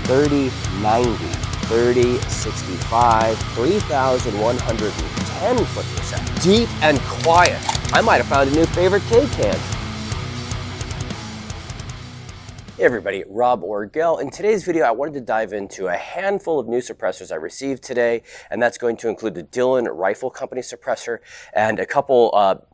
3090, 3065, 3110 foot-per-second. Deep and quiet. I might have found a new favorite K-can. Hey everybody, Rob Orgel. In today's video, I wanted to dive into a handful of new suppressors I received today, and that's going to include the Dillon Rifle Company suppressor and a couple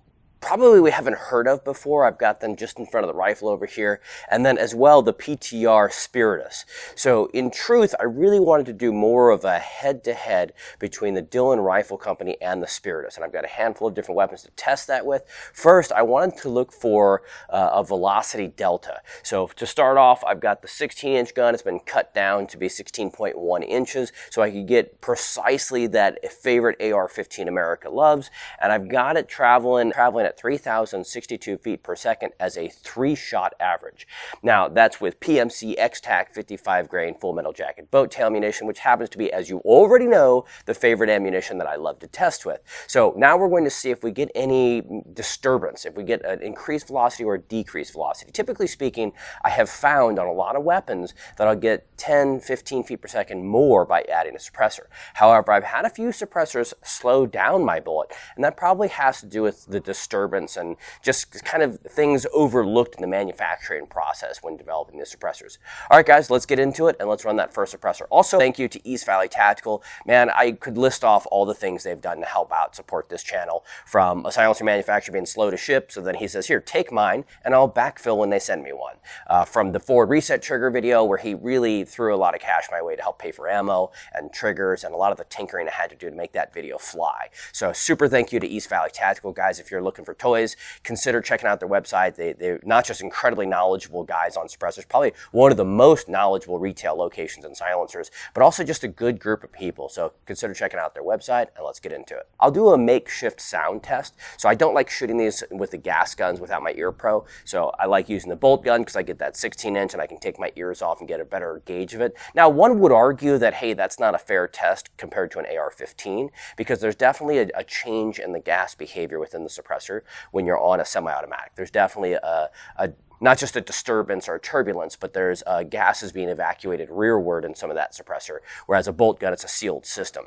probably we haven't heard of before. I've got them just in front of the rifle over here. And then as well, the PTR Spiritus. So in truth, I really wanted to do more of a head-to-head between the Dillon Rifle Company and the Spiritus. And I've got a handful of different weapons to test that with. First, I wanted to look for a velocity delta. So to start off, I've got the 16-inch gun. It's been cut down to be 16.1 inches. So I could get precisely that favorite AR-15 America loves. And I've got it traveling at 3,062 feet per second as a 3-shot average. Now, that's with PMC X-Tac 55 grain full metal jacket boat tail ammunition, which happens to be, as you already know, the favorite ammunition that I love to test with. So now we're going to see if we get any disturbance, if we get an increased velocity or a decreased velocity. Typically speaking, I have found on a lot of weapons that I'll get 10, 15 feet per second more by adding a suppressor. However, I've had a few suppressors slow down my bullet, and that probably has to do with the disturbance and just kind of things overlooked in the manufacturing process when developing the suppressors. All right, guys, let's get into it and let's run that first suppressor. Also, thank you to East Valley Tactical. Man, I could list off all the things they've done to help out support this channel, from a silencer manufacturer being slow to ship, so then he says, here, take mine, and I'll backfill when they send me one. From the forward reset trigger video, where he really threw a lot of cash my way to help pay for ammo and triggers and a lot of the tinkering I had to do to make that video fly. So super thank you to East Valley Tactical, guys. If you're looking for toys, consider checking out their website. They're not just incredibly knowledgeable guys on suppressors, probably one of the most knowledgeable retail locations in silencers, but also just a good group of people. So consider checking out their website, and let's get into it. I'll do a makeshift sound test. So I don't like shooting these with the gas guns without my ear pro. So I like using the bolt gun because I get that 16-inch and I can take my ears off and get a better gauge of it. Now, one would argue that, hey, that's not a fair test compared to an AR-15, because there's definitely a change in the gas behavior within the suppressor when you're on a semi-automatic. There's definitely not just a disturbance or a turbulence, but there's gases being evacuated rearward in some of that suppressor, whereas a bolt gun, it's a sealed system.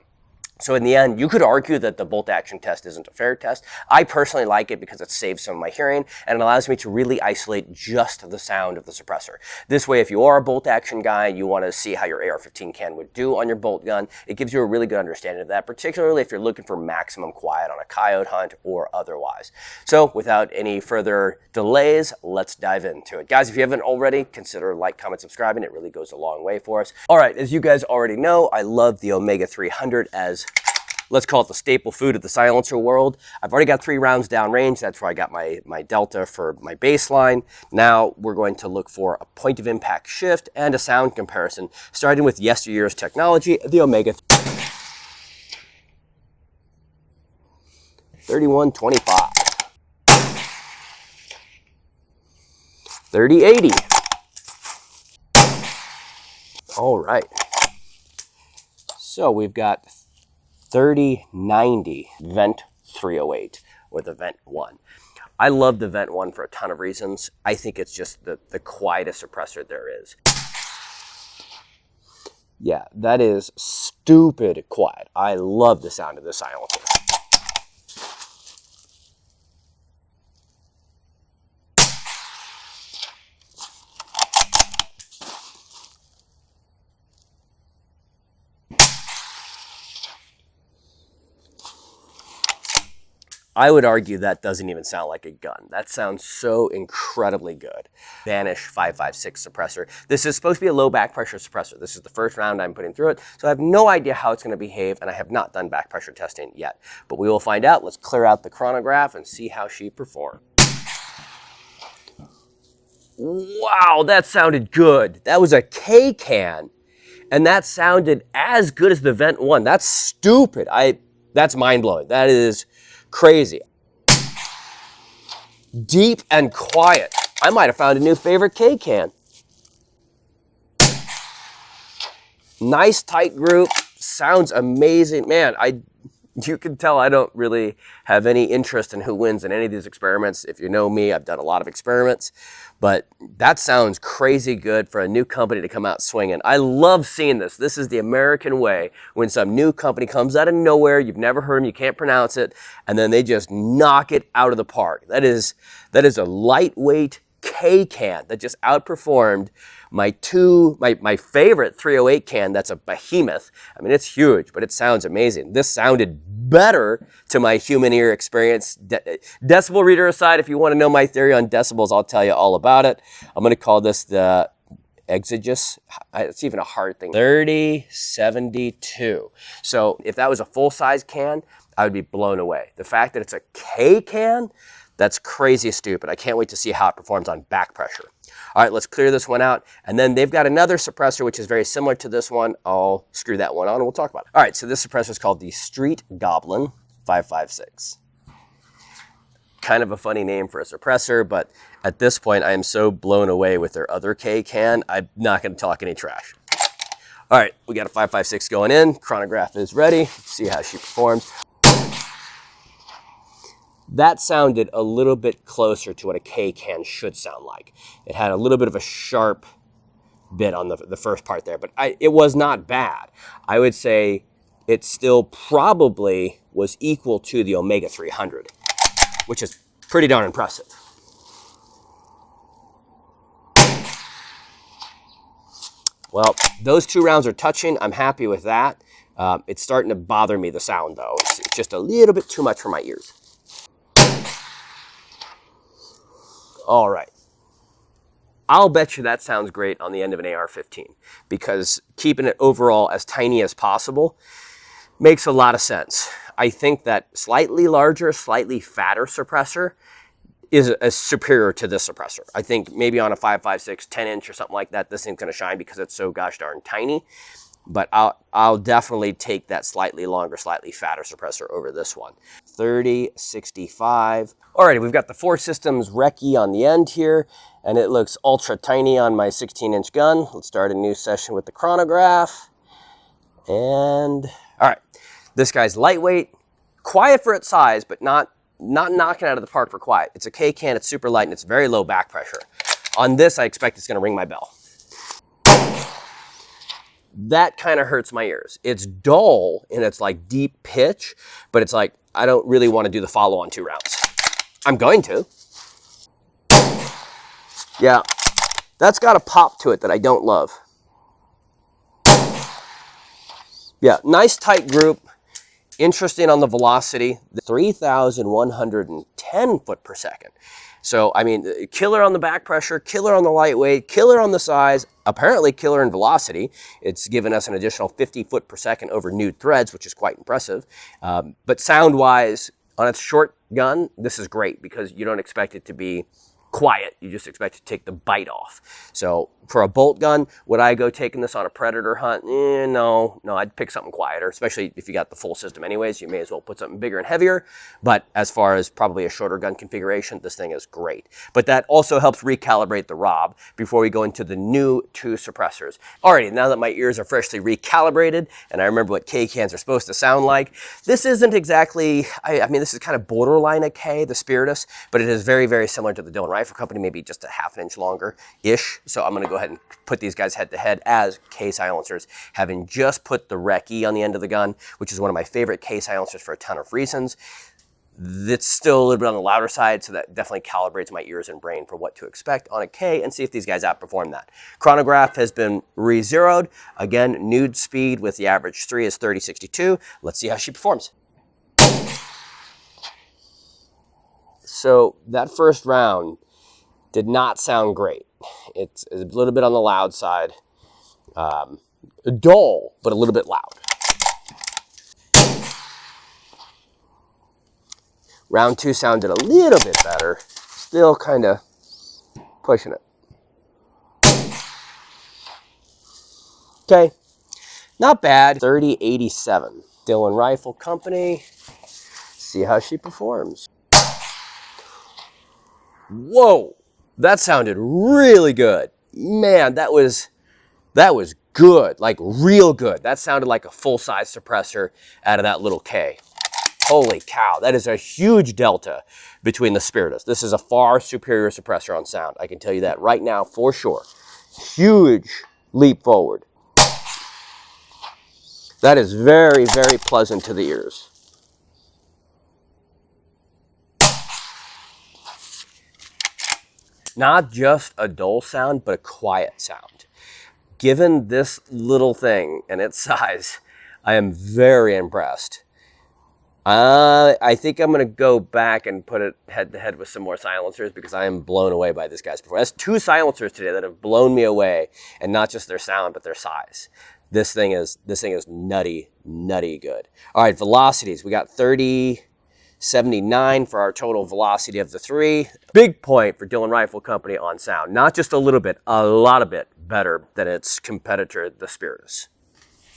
So in the end, you could argue that the bolt action test isn't a fair test. I personally like it because it saves some of my hearing and it allows me to really isolate just the sound of the suppressor. This way, if you are a bolt action guy, you want to see how your AR-15 can would do on your bolt gun, it gives you a really good understanding of that, particularly if you're looking for maximum quiet on a coyote hunt or otherwise. So without any further delays, let's dive into it. Guys, if you haven't already, consider like, comment, subscribing. It really goes a long way for us. All right, as you guys already know, I love the Omega 300 as, let's call it, the staple food of the silencer world. I've already got 3 rounds downrange. That's where I got my delta for my baseline. Now we're going to look for a point of impact shift and a sound comparison, starting with yesteryear's technology, the Omega 3125, 3080. All right. So we've got 3090 Vent 308 with a Vent 1. I love the Vent 1 for a ton of reasons. I think it's just the quietest suppressor there is. Yeah, that is stupid quiet. I love the sound of this silencer. I would argue that doesn't even sound like a gun. That sounds so incredibly good. Vanish 5.56 suppressor. This is supposed to be a low back pressure suppressor. This is the first round I'm putting through it, so I have no idea how it's going to behave, and I have not done back pressure testing yet. But we will find out. Let's clear out the chronograph and see how she performs. Wow, that sounded good. That was a K-can, and that sounded as good as the Vent 1. That's stupid. That's mind-blowing. That is crazy. Deep and quiet. I might have found a new favorite K-can. Nice tight group. Sounds amazing. Man, You can tell I don't really have any interest in who wins in any of these experiments. If you know me, I've done a lot of experiments, but that sounds crazy good for a new company to come out swinging. I love seeing this. This is the American way, when some new company comes out of nowhere, you've never heard them, you can't pronounce it, and then they just knock it out of the park. That is a lightweight K can that just outperformed my favorite 308 can. That's a behemoth. I mean, it's huge, but it sounds amazing. This sounded better to my human ear experience. Decibel reader aside, if you want to know my theory on decibels, I'll tell you all about it. I'm going to call this the exegesis. It's even a hard thing. 3072. So if that was a full-size can, I would be blown away. The fact that it's a K can, that's crazy stupid. I can't wait to see how it performs on back pressure. All right, let's clear this one out. And then they've got another suppressor, which is very similar to this one. I'll screw that one on and we'll talk about it. All right, so this suppressor is called the Street Goblin 5.56. Kind of a funny name for a suppressor, but at this point, I am so blown away with their other K can, I'm not gonna talk any trash. All right, we got a 5.56 going in. Chronograph is ready. Let's see how she performs. That sounded a little bit closer to what a K can should sound like. It had a little bit of a sharp bit on the first part there, but it was not bad. I would say it still probably was equal to the Omega 300, which is pretty darn impressive. Well, those two rounds are touching. I'm happy with that. It's starting to bother me, the sound, though. It's just a little bit too much for my ears. All right. I'll bet you that sounds great on the end of an AR-15, because keeping it overall as tiny as possible makes a lot of sense. I think that slightly larger, slightly fatter suppressor is superior to this suppressor. I think maybe on a 5.56, 10-inch or something like that, this thing's going to shine because it's so gosh darn tiny. But I'll definitely take that slightly longer, slightly fatter suppressor over this one. 3065. Alrighty, we've got the 4 systems Recce on the end here, and it looks ultra tiny on my 16-inch gun. Let's start a new session with the chronograph. And all right, this guy's lightweight, quiet for its size, but not knocking out of the park for quiet. It's a K can, it's super light, and it's very low back pressure. On this, I expect it's gonna ring my bell. That kind of hurts my ears. It's dull in its like deep pitch, but it's like, I don't really want to do the follow on 2 rounds. I'm going to. Yeah, that's got a pop to it that I don't love. Yeah, nice tight group. Interesting on the velocity, 3,110 foot per second. So, I mean, killer on the back pressure, killer on the lightweight, killer on the size, apparently killer in velocity. It's given us an additional 50 foot per second over nude threads, which is quite impressive. But sound-wise, on its short gun, this is great because you don't expect it to be quiet. You just expect to take the bite off. So for a bolt gun, would I go taking this on a predator hunt? No, I'd pick something quieter, especially if you got the full system anyways. You may as well put something bigger and heavier. But as far as probably a shorter gun configuration, this thing is great. But that also helps recalibrate the Rob before we go into the new 2 suppressors. Alrighty, now that my ears are freshly recalibrated and I remember what K cans are supposed to sound like, this isn't exactly, I mean, this is kind of borderline a K, the Spiritus, but it is very, very similar to the Dillon Rifle Company, maybe just a ½ inch longer-ish. So I'm gonna go ahead and put these guys head to head as K silencers, having just put the Recce on the end of the gun, which is one of my favorite K silencers for a ton of reasons. It's still a little bit on the louder side, so that definitely calibrates my ears and brain for what to expect on a K, and see if these guys outperform that. Chronograph has been re-zeroed. Again, nude speed with the average 3 is 3062. Let's see how she performs. So that first round did not sound great. It's a little bit on the loud side. Dull, but a little bit loud. Round 2 sounded a little bit better. Still kind of pushing it. Okay, not bad. 3087. Dillon Rifle Company. See how she performs. Whoa, that sounded really good. Man, that was good, like real good. That sounded like a full-size suppressor out of that little K. Holy cow, that is a huge delta between the Spiritus. This is a far superior suppressor on sound. I can tell you that right now for sure. Huge leap forward. That is very, very pleasant to the ears. Not just a dull sound, but a quiet sound. Given this little thing and its size, I am very impressed. I think I'm going to go back and put it head to head with some more silencers because I am blown away by this guy's performance. That's 2 silencers today that have blown me away, and not just their sound, but their size. This thing is nutty good. All right, velocities. We got 3079 for our total velocity of the 3. Big point for Dillon Rifle Company on sound. Not just a little bit, a lot of bit better than its competitor, the Spiritus.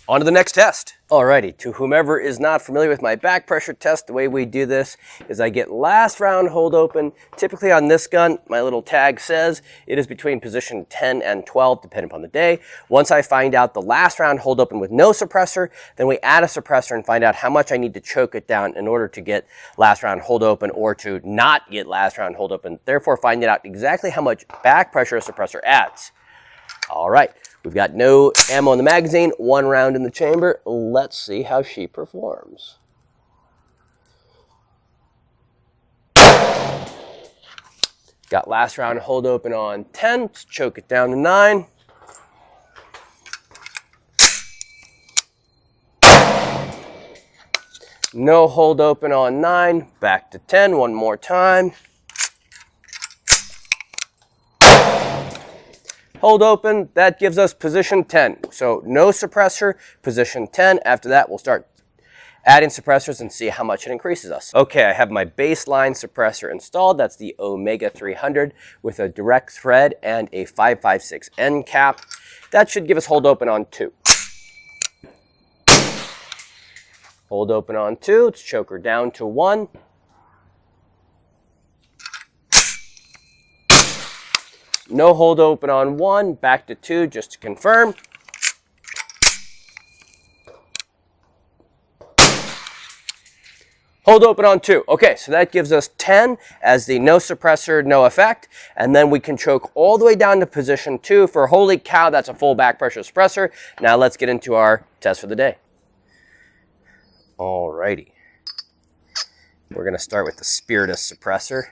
On to the next test. Alrighty, to whomever is not familiar with my back pressure test, the way we do this is I get last round hold open. Typically on this gun, my little tag says it is between position 10 and 12, depending upon the day. Once I find out the last round hold open with no suppressor, then we add a suppressor and find out how much I need to choke it down in order to get last round hold open or to not get last round hold open, therefore finding out exactly how much back pressure a suppressor adds. All right, we've got no ammo in the magazine, 1 round in the chamber. Let's see how she performs. Got last round hold open on 10. Let's choke it down to 9. No hold open on 9. Back to 10 one more time. Hold open, that gives us position 10. So no suppressor, position 10. After that, we'll start adding suppressors and see how much it increases us. Okay, I have my baseline suppressor installed. That's the Omega 300 with a direct thread and a 5.56 end cap. That should give us hold open on 2. Hold open on 2, let's choke her down to 1. No hold open on 1, back to 2 just to confirm. Hold open on 2. Okay, so that gives us 10 as the no suppressor, no effect. And then we can choke all the way down to position 2 for holy cow, that's a full back pressure suppressor. Now let's get into our test for the day. Alrighty. We're going to start with the Spiritus suppressor.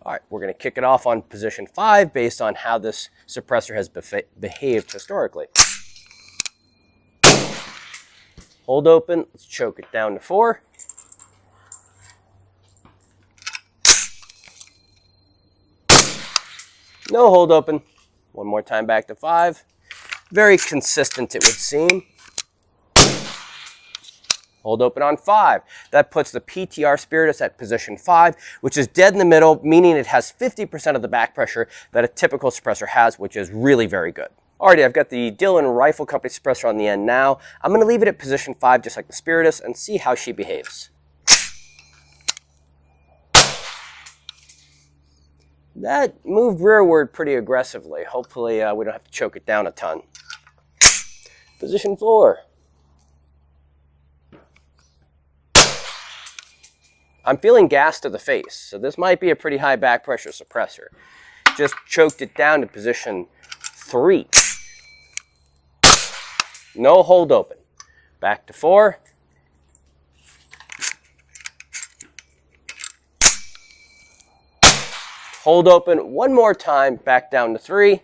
All right, we're going to kick it off on position 5 based on how this suppressor has behaved historically. Hold open, let's choke it down to 4. No hold open. One more time back to 5. Very consistent, it would seem. Hold open on 5. That puts the PTR Spiritus at position 5, which is dead in the middle, meaning it has 50% of the back pressure that a typical suppressor has, which is really very good. Alrighty, I've got the Dillon Rifle Company suppressor on the end now. I'm going to leave it at position 5, just like the Spiritus, and see how she behaves. That moved rearward pretty aggressively. Hopefully we don't have to choke it down a ton. Position 4. I'm feeling gas to the face, so this might be a pretty high back pressure suppressor. Just choked it down to position 3. No hold open. Back to 4. Hold open one more time, back down to 3.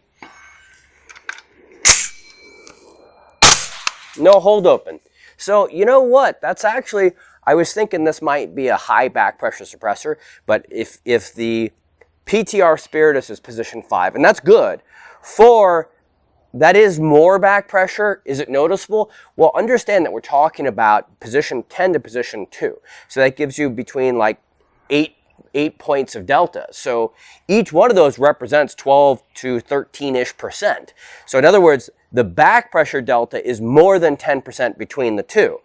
No hold open. So you know what? That's actually, I was thinking this might be a high back pressure suppressor, but if the PTR Spiritus is position 5, and that's good, 4, that is more back pressure. Is it noticeable? Well, understand that we're talking about position 10 to position 2. So that gives you between like 8 points of delta. So each one of those represents 12 to 13-ish%. So in other words, the back pressure delta is more than 10% between the two.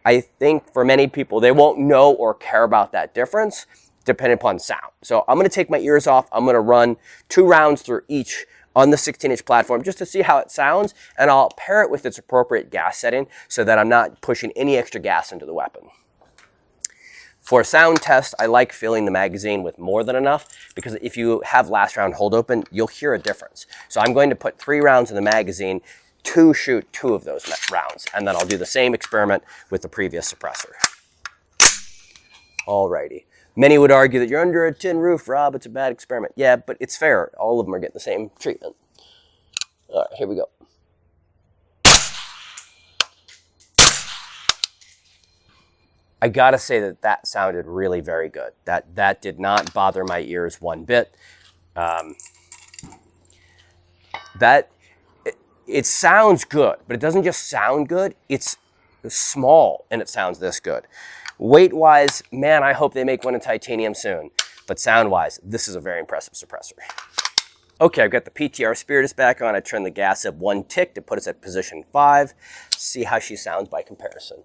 I think for many people, they won't know or care about that difference depending upon sound. So I'm going to take my ears off. I'm going to run 2 rounds through each on the 16-inch platform just to see how it sounds, and I'll pair it with its appropriate gas setting so that I'm not pushing any extra gas into the weapon. For a sound test, I like filling the magazine with more than enough, because if you have last round hold open, you'll hear a difference. So I'm going to put 3 rounds in the magazine to shoot 2 of those rounds, and then I'll do the same experiment with the previous suppressor. Alrighty. Many would argue that you're under a tin roof, Rob, it's a bad experiment. Yeah, but it's fair. All of them are getting the same treatment. All right, here we go. I gotta say that that sounded really very good. That did not bother my ears one bit. It sounds good, but it doesn't just sound good. It's small and it sounds this good. Weight-wise, man, I hope they make one in titanium soon. But sound-wise, this is a very impressive suppressor. Okay, I've got the PTR Spiritus back on. I turned the gas up 1 tick to put us at position 5. See how she sounds by comparison.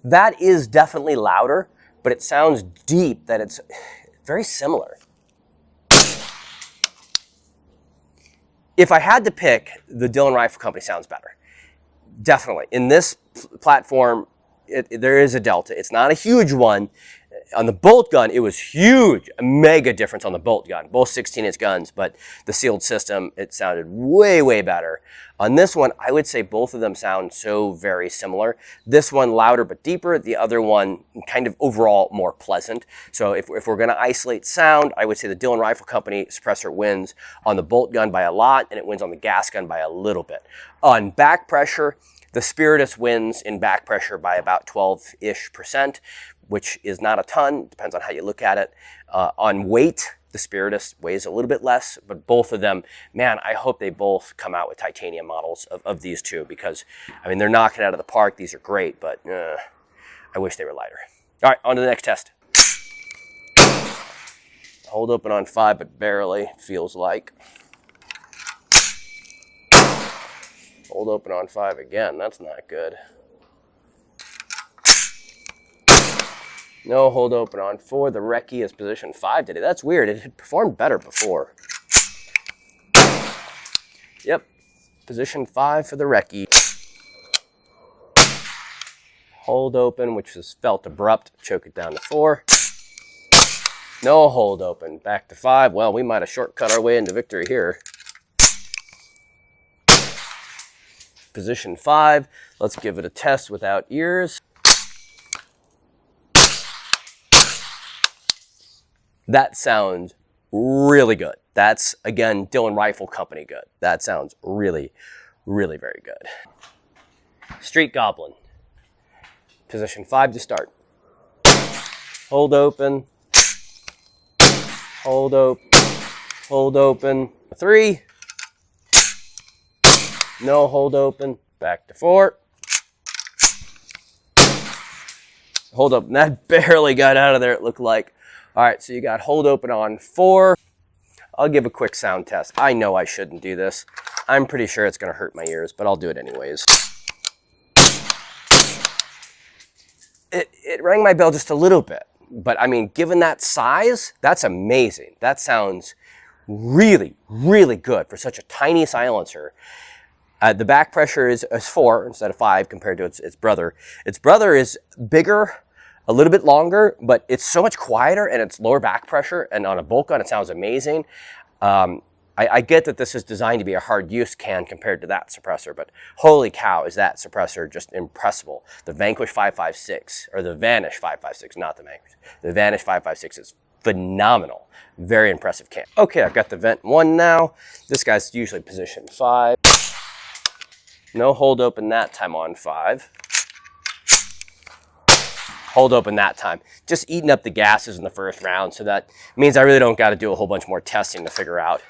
That is definitely louder, but it sounds deep that it's very similar. If I had to pick, the Dillon Rifle Company sounds better. Definitely. In this platform, there is a delta. It's not a huge one. On the bolt gun, it was huge, a mega difference on the bolt gun. Both 16-inch guns, but the sealed system, it sounded way, way better. On this one, I would say both of them sound so very similar. This one louder but deeper, the other one kind of overall more pleasant. So if we're going to isolate sound, I would say the Dillon Rifle Company suppressor wins on the bolt gun by a lot, and it wins on the gas gun by a little bit. On back pressure, the Spiritus wins in back pressure by about 12-ish%, which is not a ton, depends on how you look at it. On weight, the Spiritus weighs a little bit less, but both of them, man, I hope they both come out with titanium models of these two, because, I mean, they're knocking it out of the park. These are great, but I wish they were lighter. All right, on to the next test. Hold open on 5, but barely, feels like. Hold open on 5 again, that's not good. No hold open on 4. The Recce is position 5 today. That's weird. It had performed better before. Yep. Position 5 for the Recce. Hold open, which was felt abrupt. Choke it down to 4. No hold open. Back to 5. Well, we might have shortcut our way into victory here. Position 5. Let's give it a test without ears. That sounds really good. That's, again, Dillon Rifle Company good. That sounds really, really very good. Street Goblin. Position 5 to start. Hold open. Hold open. Hold open. 3. No hold open. Back to 4. Hold open. That barely got out of there, it looked like. All right, so you got hold open on 4. I'll give a quick sound test. I know I shouldn't do this. I'm pretty sure it's going to hurt my ears, but I'll do it anyways. It rang my bell just a little bit, but I mean, given that size, that's amazing. That sounds really, really good for such a tiny silencer. The back pressure is 4 instead of 5 compared to its brother. Its brother is bigger, a little bit longer, but it's so much quieter and it's lower back pressure, and on a bolt gun it sounds amazing. I get that this is designed to be a hard use can compared to that suppressor, but holy cow, is that suppressor just impressible. The Vanquish 5.56, or the Vanish 5.56, not the Vanquish. The Vanish 5.56 is phenomenal. Very impressive can. Okay, I've got the Vent 1 now. This guy's usually position 5. No hold open that time on 5. Hold open that time. Just eating up the gases in the first round, so that means I really don't got to do a whole bunch more testing to figure out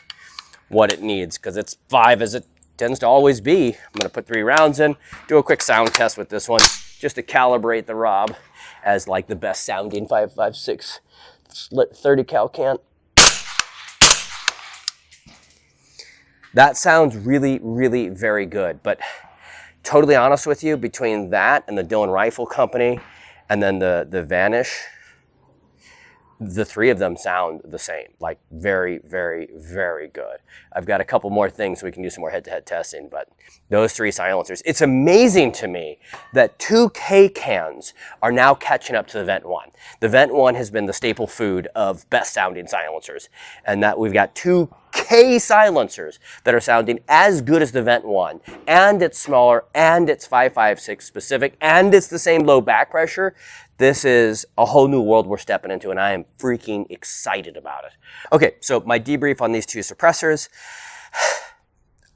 what it needs, because it's 5 as it tends to always be. I'm going to put 3 rounds in, do a quick sound test with this one, just to calibrate the Rob as like the best sounding 5.56 30 cal can. That sounds really, really very good, but totally honest with you, between that and the Dillon Rifle Company, and then the Vanish, the three of them sound the same, like very, very, very good. I've got a couple more things so we can do some more head-to-head testing, but those three silencers, it's amazing to me that 2K cans are now catching up to the Vent 1. The Vent 1 has been the staple food of best sounding silencers, and that we've got 2K silencers that are sounding as good as the Vent 1, and it's smaller, and it's 5.56 specific, and it's the same low back pressure. This is a whole new world we're stepping into, and I am freaking excited about it. Okay, so my debrief on these two suppressors.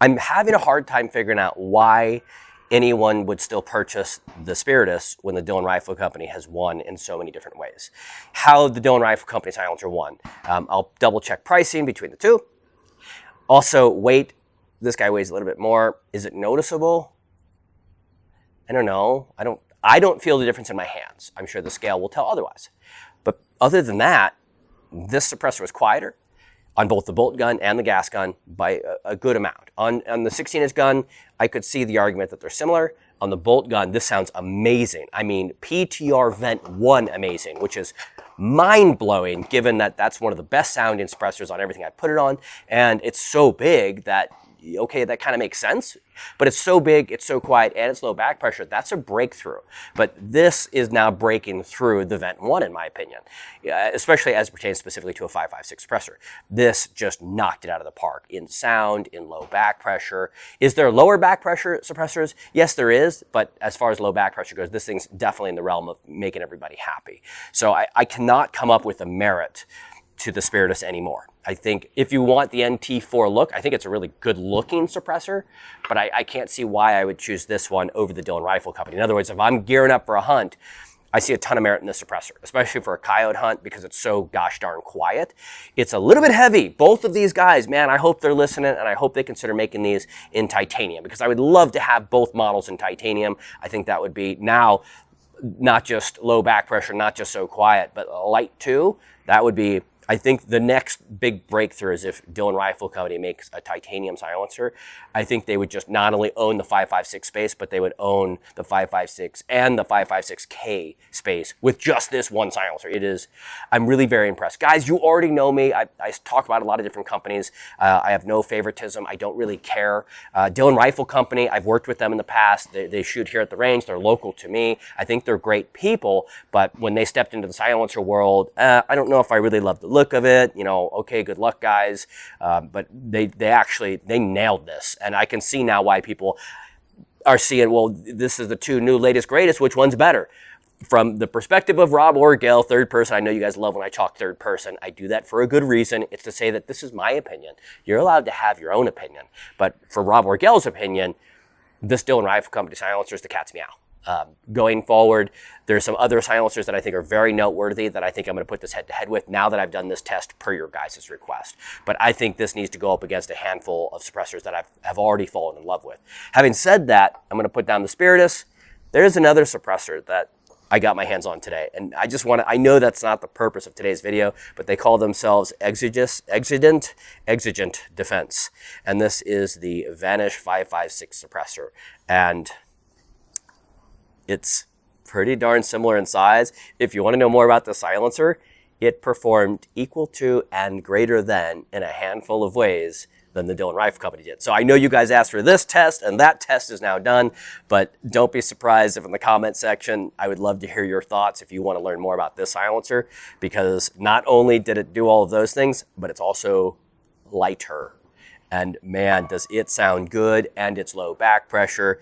I'm having a hard time figuring out why anyone would still purchase the Spiritus when the Dillon Rifle Company has won in so many different ways. How the Dillon Rifle Company silencer won. I'll double check pricing between the two. Also, weight. This guy weighs a little bit more. Is it noticeable? I don't know. I don't feel the difference in my hands. I'm sure the scale will tell otherwise. But other than that, this suppressor was quieter on both the bolt gun and the gas gun by a good amount. On the 16-inch gun, I could see the argument that they're similar. On the bolt gun, this sounds amazing. I mean, PTR VENT 1 amazing, which is mind-blowing given that that's one of the best sounding suppressors on everything I put it on. And it's so big that, okay, that kind of makes sense, but it's so big, it's so quiet, and it's low back pressure. That's a breakthrough. But this is now breaking through the Vent 1, in my opinion, especially as it pertains specifically to a 5.56 suppressor. This just knocked it out of the park in sound, in low back pressure. Is there lower back pressure suppressors? Yes, there is, but as far as low back pressure goes, this thing's definitely in the realm of making everybody happy. So I cannot come up with a merit to the Spiritus anymore. I think if you want the NT4 look, I think it's a really good looking suppressor, but I can't see why I would choose this one over the Dillon Rifle Company. In other words, if I'm gearing up for a hunt, I see a ton of merit in this suppressor, especially for a coyote hunt because it's so gosh darn quiet. It's a little bit heavy. Both of these guys, man, I hope they're listening, and I hope they consider making these in titanium because I would love to have both models in titanium. I think that would be now not just low back pressure, not just so quiet, but light too. That would be, I think the next big breakthrough is if Dillon Rifle Company makes a titanium silencer. I think they would just not only own the 5.56 space, but they would own the 5.56 and the 5.56K space with just this one silencer. It is, I'm really very impressed. Guys, you already know me. I talk about a lot of different companies. I have no favoritism. I don't really care. Dillon Rifle Company, I've worked with them in the past. They shoot here at the range. They're local to me. I think they're great people, but when they stepped into the silencer world, I don't know if I really love the look of it. You know, okay, good luck, guys. But they nailed this. And I can see now why people are seeing, well, this is the two new latest greatest, which one's better? From the perspective of Rob or Gail, third person, I know you guys love when I talk third person. I do that for a good reason. It's to say that this is my opinion. You're allowed to have your own opinion. But for Rob or Gail's opinion, this Dillon Rifle Company silencer is the cat's meow. Going forward, there's some other silencers that I think are very noteworthy that I think I'm going to put this head-to-head with now that I've done this test per your guys' request. But I think this needs to go up against a handful of suppressors that I've already fallen in love with. Having said that, I'm going to put down the Spiritus. There's another suppressor that I got my hands on today, and I know that's not the purpose of today's video, but they call themselves Exigent Defense. And this is the Vanish 5.56 suppressor. And it's pretty darn similar in size. If you want to know more about the silencer, it performed equal to and greater than in a handful of ways than the Dillon Rifle Company did. So I know you guys asked for this test, and that test is now done, but don't be surprised if in the comment section, I would love to hear your thoughts if you want to learn more about this silencer, because not only did it do all of those things, but it's also lighter. And man, does it sound good, and it's low back pressure.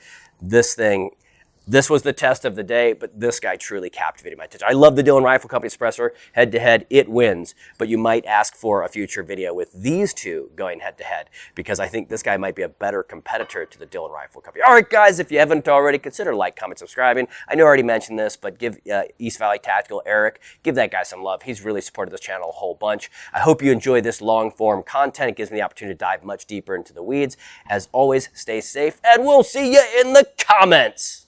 This was the test of the day, but this guy truly captivated my attention. I love the Dillon Rifle Company suppressor. Head-to-head, it wins. But you might ask for a future video with these two going head-to-head because I think this guy might be a better competitor to the Dillon Rifle Company. All right, guys, if you haven't already, consider like, comment, subscribing. I know I already mentioned this, but give East Valley Tactical, Eric, give that guy some love. He's really supported this channel a whole bunch. I hope you enjoy this long-form content. It gives me the opportunity to dive much deeper into the weeds. As always, stay safe, and we'll see you in the comments.